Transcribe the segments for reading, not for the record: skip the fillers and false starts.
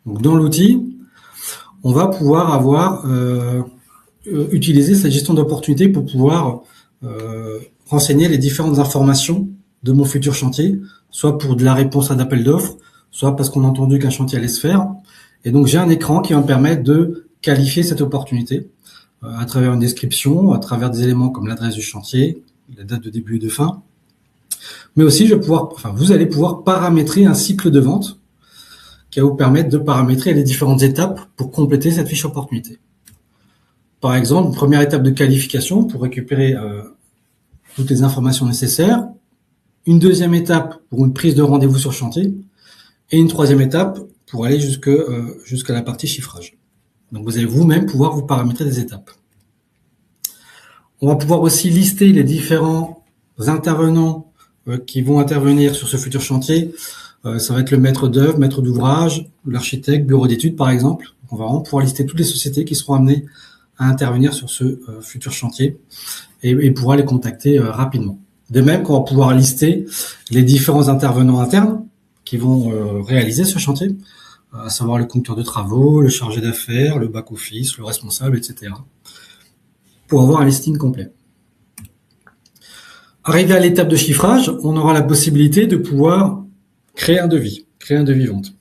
Donc, dans l'outil, on va pouvoir utiliser cette gestion d'opportunité pour pouvoir renseigner les différentes informations de mon futur chantier, soit pour de la réponse à d'appel d'offres, soit parce qu'on a entendu qu'un chantier allait se faire. Et donc, j'ai un écran qui va me permettre de qualifier cette opportunité à travers une description, à travers des éléments comme l'adresse du chantier, la date de début et de fin. Mais aussi, vous allez pouvoir paramétrer un cycle de vente qui va vous permettre de paramétrer les différentes étapes pour compléter cette fiche opportunité. Par exemple, une première étape de qualification pour récupérer toutes les informations nécessaires, une deuxième étape pour une prise de rendez-vous sur chantier, et une troisième étape pour aller jusqu'à la partie chiffrage. Donc vous allez vous-même pouvoir vous paramétrer des étapes. On va pouvoir aussi lister les différents intervenants qui vont intervenir sur ce futur chantier. Ça va être le maître d'œuvre, maître d'ouvrage, l'architecte, bureau d'études par exemple. On va vraiment pouvoir lister toutes les sociétés qui seront amenées à intervenir sur ce futur chantier et pouvoir les contacter rapidement. De même qu'on va pouvoir lister les différents intervenants internes qui vont réaliser ce chantier, à savoir le conducteur de travaux, le chargé d'affaires, le back-office, le responsable, etc. pour avoir un listing complet. Arrivé à l'étape de chiffrage, on aura la possibilité de pouvoir créer un devis vente.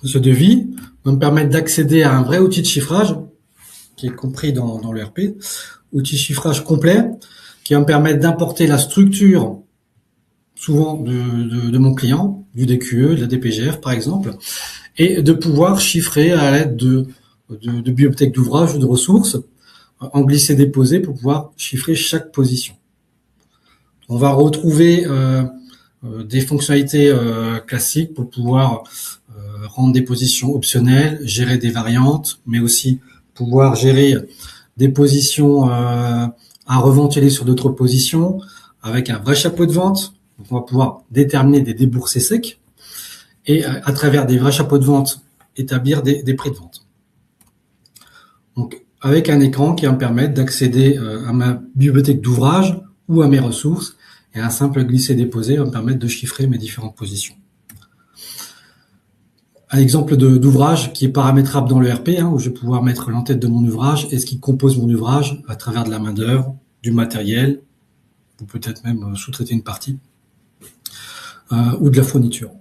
Ce devis va me permettre d'accéder à un vrai outil de chiffrage qui est compris dans l'ERP, outil de chiffrage complet qui va me permettre d'importer la structure souvent de mon client, du DQE, de la DPGF par exemple, et de pouvoir chiffrer à l'aide de bibliothèques d'ouvrages ou de ressources en glisser-déposer pour pouvoir chiffrer chaque position. On va retrouver des fonctionnalités classiques pour pouvoir rendre des positions optionnelles, gérer des variantes, mais aussi pouvoir gérer des positions à reventiler sur d'autres positions avec un vrai chapeau de vente. Donc on va pouvoir déterminer des déboursés secs et à travers des vrais chapeaux de vente établir des prix de vente. Donc avec un écran qui va me permettre d'accéder à ma bibliothèque d'ouvrages ou à mes ressources, et un simple glisser-déposer va me permettre de chiffrer mes différentes positions. Un exemple d'ouvrage qui est paramétrable dans le RP, où je vais pouvoir mettre l'entête de mon ouvrage et ce qui compose mon ouvrage à travers de la main-d'œuvre, du matériel, ou peut-être même sous-traiter une partie, ou de la fourniture.